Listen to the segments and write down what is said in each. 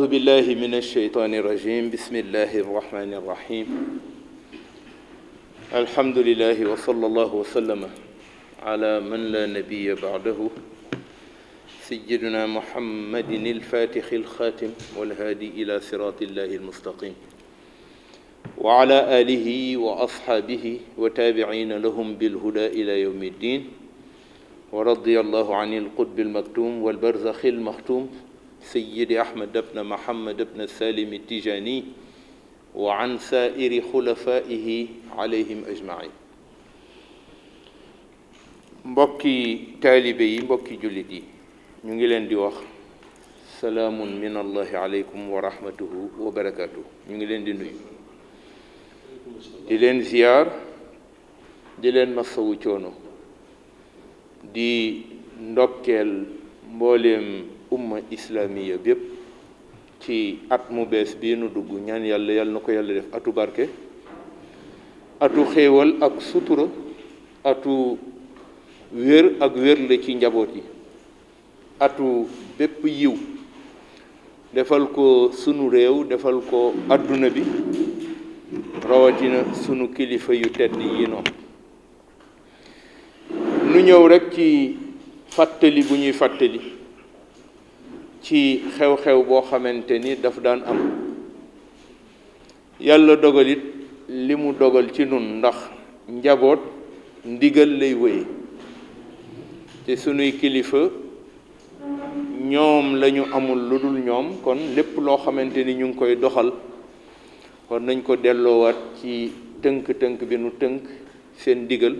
أعوذ بالله من الشيطان الرجيم بسم الله الرحمن الرحيم الحمد لله وصلى الله وسلم على من لا نبي بعده سيدنا محمد الفاتح الخاتم والهادي إلى صراط الله المستقيم وعلى آله وأصحابه وتابعين لهم بالهدى إلى يوم الدين ورضي الله عن القطب المكتوم والبرزخ المختوم سيد أحمد بن محمد بن سالم التجاني وعن سائر خلفائه عليهم أجمعين mbokki taalibe yi mbokki jullit yi ñu ngi leen di wax salaamun min allahi aleykum wa rahmatuhu wa barakatuhu ñu ngi leen di nuyu di leen ziyaar di leen masawu coono di ndokkeel mbooleem umma islamiya bépp ci at mu bees bii nu dugg ñaan yàlla na ko yàlla def atu barke atu xéewal ak sutura atu wér ak wér la ci njaboot yi atu bépp yiw defal ko sunu réew defal ko adduna bi rawatina sunu kilifa yu tedd yi noonu nu ñëw rekk ci fàttali bu ñuy fàttali ci xew-xew boo xamante ni daf daan am yàlla dogalit li mu dogal ci nun ndax njaboot ndigal lay wéye te sunuy kilifa ñoom lañu amul lu dul ñoom kon lépp loo xamante ni ñu ngi koy doxal kon nañ ko delloowaat ci tënk-tënk bi nu tënk seen ndigal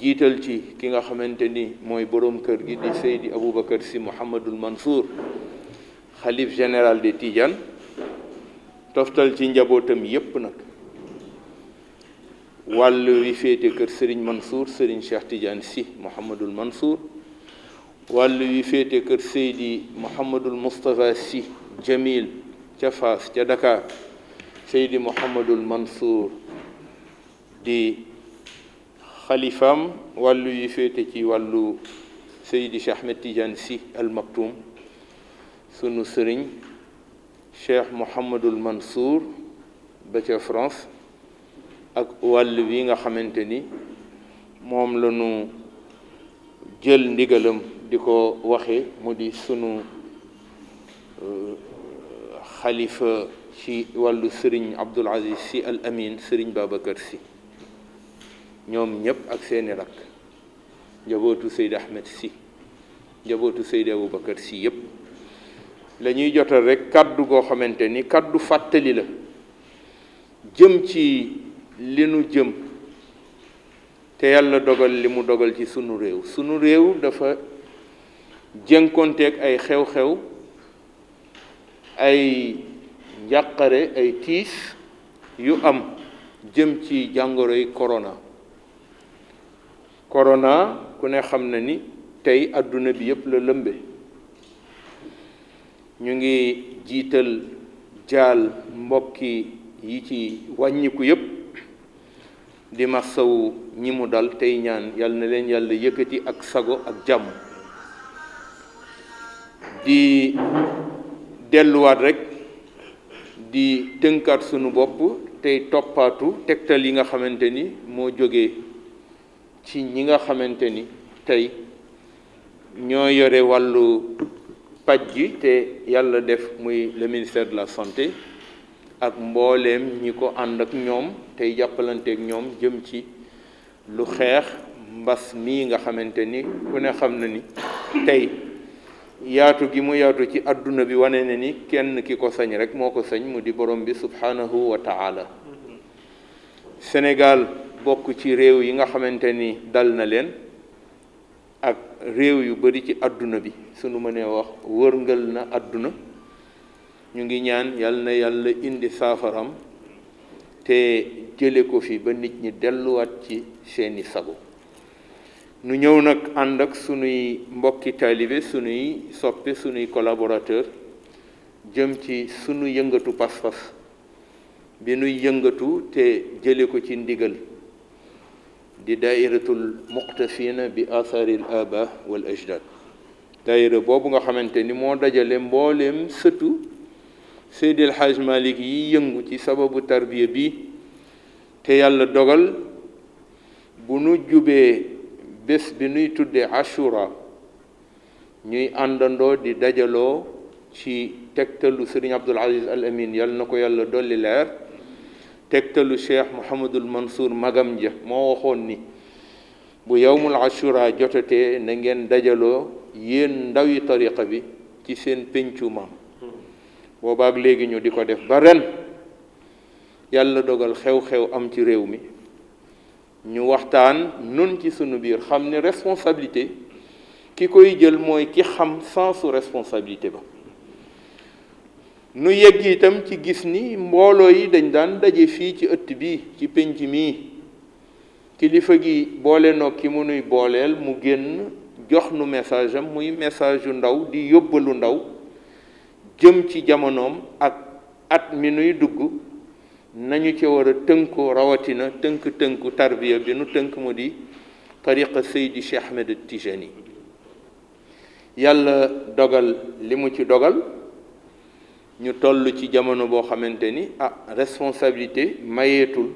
jiital ci ki nga xamante ni mooy boroom kër gi di Seydi Aboubacar Sy Mouhamadul Mansour xalif général de Tidiane toftal ci njabootam yépp nag wàll wi féete kër Serigne Mansour Serigne Cheikh Tidiane Sy Mouhamadul Mansour wàll wi féete kër Seydi Mouhamadul Moustapha Sy Jamil ca Fass ca Dakar Seydi Mouhamadul Mansour di xalifaam wàllu yu féete ci wàllu Seydi Cheikh Ahmed Tidiane Sy Al Maktoum sunu sëriñ Cheikh Mouhamadul Mansour ba ca France ak wàll wi nga xamante ni moom la ñu jël ndigalam di ko waxe mu di sunu xalifa ci wàllu sëriñ Abdoul Aziz Sy Al Amin sëriñ Babacar Sy ñoom ñëpp ak seeni rakk njabootu Seydi Ahmed Sy njabootu Seydi Aboubacar Sy yëpp la ñuy jotal rekk kàddu goo xamante ni kàddu fàttali la jëm ci li nu jëm te yàlla dogal li mu dogal ci sunu réew dafa jënkonteeg ay xew-xew ay njàqare ay tiis yu am jëm ci jàngoroy corona ku ne xam na ni tey àdduna bi yépp la lëmbe ñu ngi jiital jaal mbokki yi ci wàññiku yépp di masawu ñi mu dal tey ñaan yàlla na leen yàlla yëkkati ak sago ak jàmm di delluwaat rekk di tënkaat sunu bopp tey toppaatu tegtal yi nga xamante ni moo jógee ci ñi nga xamante ni tey ñoo yore wàllu paj gi te yàlla def muy le ministère de la santé ak mbooleem ñi ko ànd ak ñoom tey jàppalanteek ñoom jëm ci lu xeex mbas mii nga xamante ni ku ne xam na ni tey yaatu gi mu yaatu ci àdduna bi wane na ni kenn ki ko sañ rek moo ko sañ mu di borom bi subhanahu wa ta'ala Sénégal bokk ci réew yi nga xamante ni dal na leen ak réew yu bari ci àdduna bi sunu mënee wax wërngal na àdduna ñu ngi ñaan yàlla na yàlla indi saafaram te jële ko fi ba nit ñi delluwaat ci seeni sago nu ñëw nag ànd ak sunuy mbokki taalibe sunuy soppe sunuy collaborateur jëm ci sunu yëngatu pas-pas bi nuy yëngatu te jële ko ci ndigal di daairatul muqtafina bi atharil aba wal ajdad daayira boobu nga xamante ni moo dajale mbooleem sëtu Seydil Hajj Malik yi yëngu ci sababu tarbiya bi te yàlla dogal bu nu jubee bés bi nuy tuddee Ashura ñuy àndandoo di dajaloo ci tegtalu Sëriñ Abdul Aziz Al Amin yàlla na ko yàlla dolli leer tegtalu Cheikh Mouhamadul Mansour magam ja moo waxoon ni bu yawmul Ashura jotatee na ngeen dajaloo yéen ndawi tariqa bi ci seen péncu maam boobaak léegi ñu di ko def ba ren yàlla dogal xew-xew am ci réew mi ñu waxtaan nun ci sunu biir xam ne responsabilité ki koy jël mooy ki xam sensu responsabilité ba nu yegg itam ci gis ni mbooloo yi dañ daan daje fii ci ëtt bi ci pénc mii kilifa gi boole noo ki mu nuy booleel mu génn jox nu message am muy message yu ndaw di yóbbalu ndaw jëm ci jamonoom ak at mi nuy dugg nañu ci war a tënkoo rawatina tënku tarbiya bi nu tënk mu di tariqa Seydi Cheikh Ahmed Tijani yàlla dogal li mu ci dogal ñu toll ci jamono boo xamante ni responsabilité mayeetul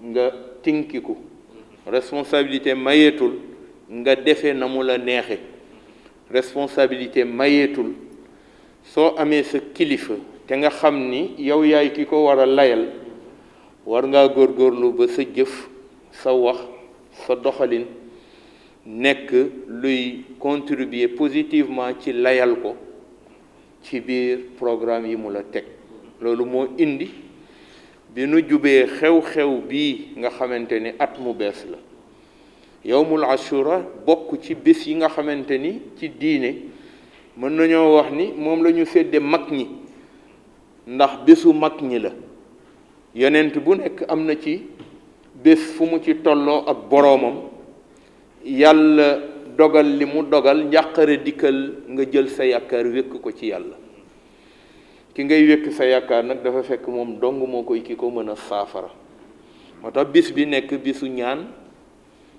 nga tinkiku responsabilité mayeetul nga defe na mu la neexe responsabilité mayeetul soo amee sa kilifa te nga xam ni yow yaay ki ko war a layal war ngaa góorgóorlu ba sa jëf sa wax sa doxalin nekk luy contribuer positivement ci layal ko ci biir programme yi mu la teg loolu moo indi bi nu jubee xew-xew bii nga xamante ni at mu bees la yawmul ashura bokk ci bés yi nga xamante ni ci diine mën nañoo wax ni moom la ñu sédde mag ñi ndax bésu mag ñi la yonent bu nekk am na ci bés fu mu ci tolloo ak boroomam yàlla dogal li mu dogal njàqare dikkal nga jël sa yaakaar wékk ko ci yàlla ki ngay wékk sa yaakaar nag dafa fekk moom dong moo koy ki ko mën a saafara moo tax bis bi nekk bisu ñaan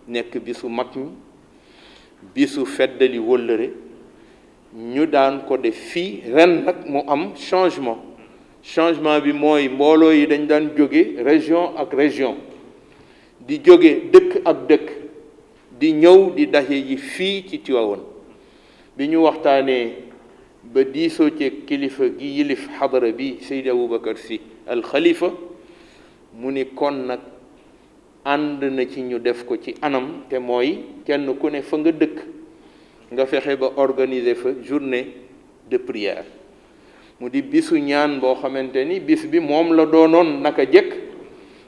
nekk bisu mag ñi bisu feddali wëllëre ñu daan ko def fii ren nag mu am changement bi mooy mbooloo yi dañ daan jóge région ak région di jóge dëkk ak dëkk di ñëw di daje ji fii ci Tiwaawan bi ñu waxtaanee ba diisoo ci kilifa gi yilif xadara bi Seydi Aboubacar Sy al Khalifa mu ni kon nag ànd na ci ñu def ko ci anam te mooy kenn ku ne fa nga dëkk nga fexe ba organiser fa journée de prière mu di bisu ñaan boo xamante ni bis bi moom la doonoon naka jëkk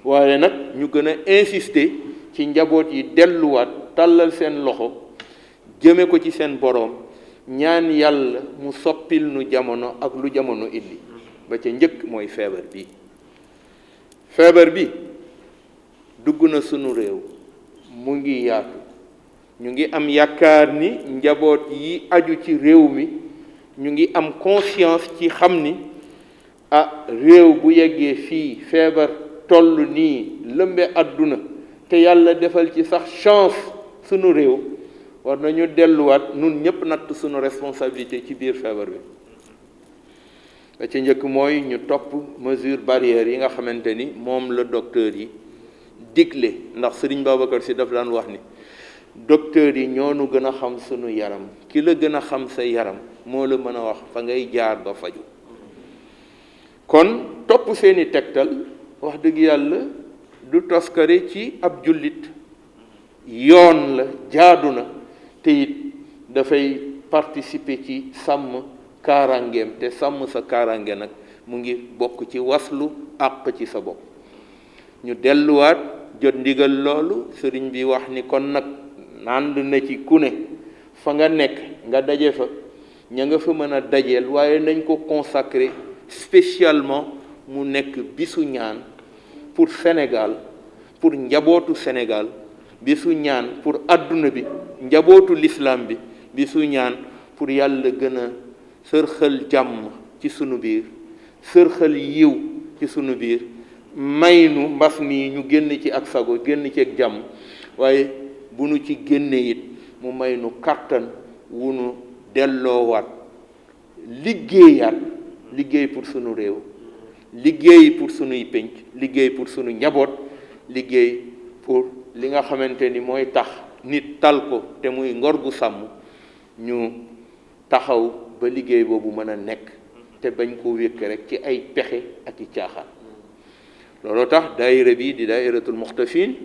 waaye nag ñu gën a insister ci njaboot yi delluwaat tàllal seen loxo jëme ko ci seen boroom ñaan yàlla mu soppil nu jamono ak lu jamono indi ba ca njëkk mooy feebar bi dugg na sunu réew mu ngi yaatu ñu ngi am yaakaar ni njaboot yi aju ci réew mi ñu ngi am conscience ci xam ni réew bu yeggee fii feebar toll nii lëmbe àdduna te yàlla defal ci sax chance sunu réew war nañu delluwaat nun ñëpp natt sunu responsabilité ci biir feebar bi ba ca njëkk mooy ñu topp mesure barrière yi nga xamante ni moom la docteur yi digle ndax Sëriñ Babacar Sy daf daan wax ni docteur yi ñoo nu gën a xam sunu yaram ki la gën a xam sa yaram moo la mën a wax fa ngay jaar ba faju kon topp seeni tegtal wax dëgg yàlla du toskare ci ab jullit yoon la jaadu na te it dafay participer ci sàmm kaaraangeem te sàmm sa kaaraange nag mu ngi bokk ci waslu àq ci sa bopp ñu delluwaat jot ndigal loolu sëriñ bi wax ni kon nag ànd na ci ku ne fa nga nekk nga daje fa ña nga fa mën a dajeel waaye nañ ko consacrer spécialement mu nekk bisu ñaan pour Sénégal pour njabootu Sénégal bisu ñaan pour àdduna bi njabootu l'islam bi bisu ñaan pour yàlla gën a sërxal jàmm ci sunu biir sërxal yiw ci sunu biir may nu mbas mi ñu génn ci ak sago génn ci ak jàmm waaye bu nu ci génnee it mu may nu kàttan wu nu delloowaat liggéeyaat liggéey pour sunu réew liggéey pour sunuy pénc liggéey pour sunu njaboot liggéey pour li nga xamante ni mooy tax nit tal ko te muy ngor gu sàmm ñu taxaw ba liggéey boobu mën a nekk te bañ ko wékk rek ci ay pexe ak i caaxaan looloo tax daayira bi di daayiratul muxtafin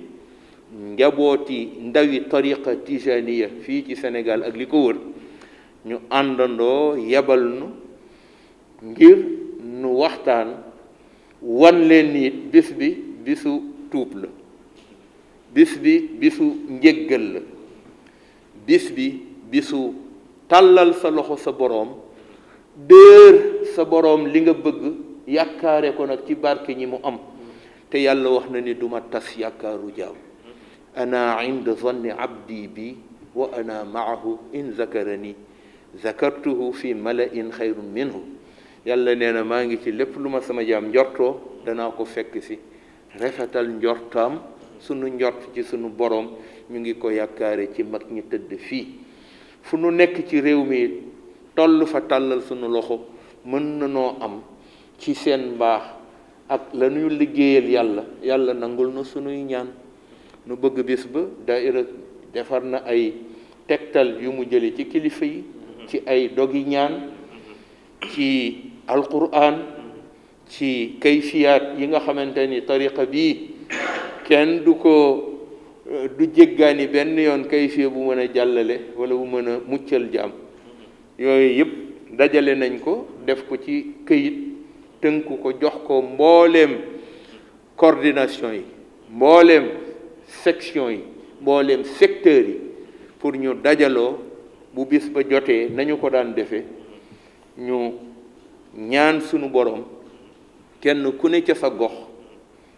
njabooti ndawi tariqa tijaniya fii ci Sénégal ak li ko wër ñu àndandoo yebal nu ngir nu waxtaan wan leen nit bis bi bisu tuub la bis bi bisu njéggal la bis bi bisu tàllal sa loxo sa boroom dër sa boroom li nga bëgg yaakaare ko nag ci barke ñi mu am te yàlla wax na ni duma tas yaakaaru jaam ana inda zanni abdi bi wa ana maahu in zakarani zakartuhu fi mala'in xayrun minhu yàlla nee na maa ngi ci lépp lu ma sama jaam njortoo danaa ko fekk si rafetal njortaam sunu njort ci sunu boroom ñu ngi ko yaakaare ci mag ñi tëdd fii fu nu nekk ci réew mi toll fa tàllal sunu loxo mën na noo am ci seen mbaax ak la ñuy liggéeyal yàlla yàlla nangul na sunuy ñaan nu bëgg bis ba daayira defar na ay tegtal yu mu jële ci kilifa yi ci ay dogi ñaan ci alquran ci kayfiyaat yi nga xamante ni tariqa bii kenn du jéggaani benn yoon kayfiya bu mën a jàllale wala bu mën a muccal jaam yooyu yëpp dajale nañ ko def ko ci këyit tënku ko jox ko mbooleem coordination yi mbooleem section yi mbooleem secteur yi pour ñu dajaloo bu bis ba jotee nañu ko daan defee ñu ñaan sunu borom kenn ku ne ca sa gox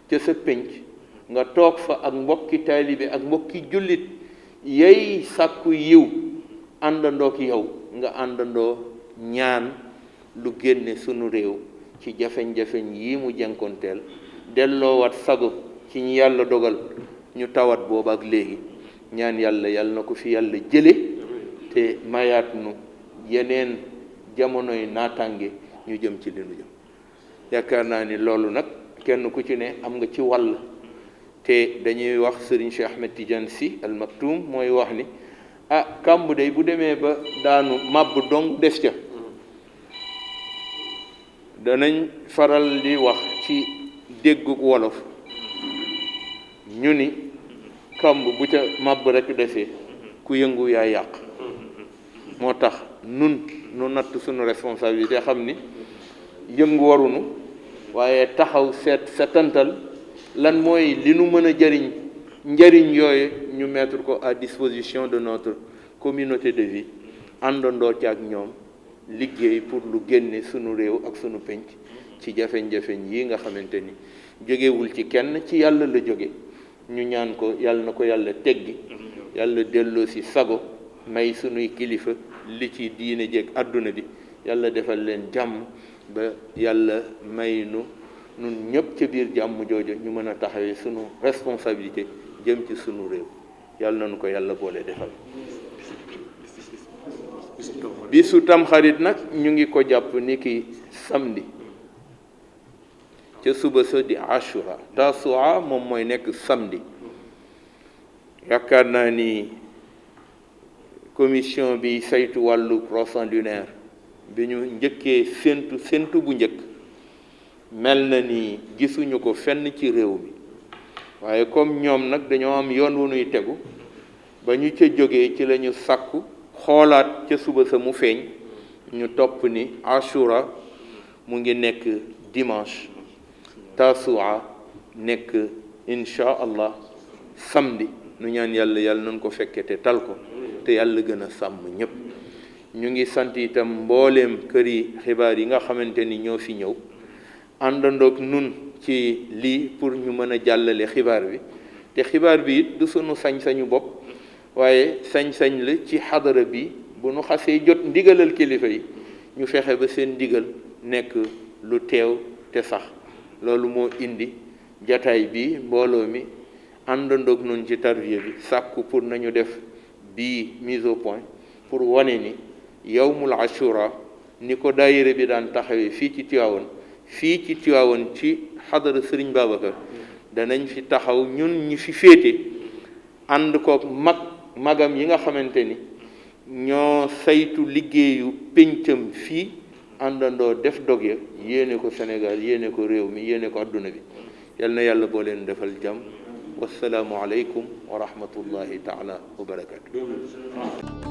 ca sa pénc nga toog fa ak mbokki taalibe ak mbokki jullit yey sàkku yiw àndandoo ki yow nga àndandoo ñaan lu génne sunu réew ci jafeñ-jafeñ yi mu jànkonteel delloowaat sago ci ñi yàlla dogal ñu tawat booba ak léegi ñaan yàlla yàlla na ko fi yàlla jële te mayaat nu yeneen jamonoy naataange ñu jëm ci li nu jëm yaakaar naa ni loolu nag kenn ku ci ne am nga ci wàll te dañuy wax Serigne Cheikh Ahmed Tidiane Sy Al Maktoum mooy wax ni kàmb day bu demee ba daanu màbb dong des ca danañ faral di wax ci déggu wolof ñu ni kàmb bu ca màbb rek desee ku yëngu yaa yàq moo tax nu natt suñu responsabilité xam ni yëngu warunu waaye taxaw setantal lan mooy li nu mën a njariñ yooyu ñu mettre ko à disposition de notre communauté de vie àndandoo ci ak ñoom liggéey pour lu génne sunu réew ak sunu penc ci jafeñ-jafeñ yi nga xamante ni jógewul ci kenn ci yàlla la jóge ñu ñaan ko yàlla na ko yàlla teggi yàlla delloo si sago may sunuy kilifa li ci diine jeeg àdduna bi yàlla defal leen jàmm ba yàlla may nu nun ñëpp ca biir jàmm jooju ñu mën a taxawee sunu responsabilité jëm ci sunu réew yàlla nañu ko yàlla boole defal. bisu tamxarit nag ñu ngi ko jàpp ni ki samedi ca suba sa di ashura tasua moom mooy nekk samedi yaakaar naa ni commission bi saytu wàllu croissant lunaire bi ñu njëkkee séntu bu njëkk mel na ni gisuñu ko fenn ci réew mi waaye comme ñoom nag dañoo am yoon wu ñuy tegu ba ñu ca jógee ci lañu sàkku xoolaat ca suba sa mu feeñ ñu topp ni ashura mu ngi nekk dimanche tasua nekk insha allah samedi nu ñaan yàlla nañ ko fekke te tal ko te yàlla gën a sàmm ñépp ñu ngi sant itam mbooleem këri xibaar yi nga xamante ni ñoo fi ñëw àndandoog nun ci lii pour ñu mën a jàllale xibaar bi te xibaar bi it du sunu sañ-sañu bopp waaye sañ-sañ la ci xadara bi bu nu xasee jot ndigalal kilifa yi ñu fexe ba seen ndigal nekk lu teew te sax loolu moo indi jataay bi mbooloo mi àndandoog nun ci tarbiya bi sàkku pour nañu def bii mise au point pour wane ni yawmul ashura ni ko daayira bi daan taxawee fii ci Tiwaawan ci xadara sëriñ Babacar danañ fi taxaw ñun ñi fi féete ànd koog magam yi nga xamante ni ñoo saytu liggéeyu péncam fii àndandoo def dog ya yéene ko Sénégal yéene ko réew mi yéene ko adduna bi yal na yàlla boo leen defal jàmm wassalaamu aleykum wa rahmatullahi taala wa barakatu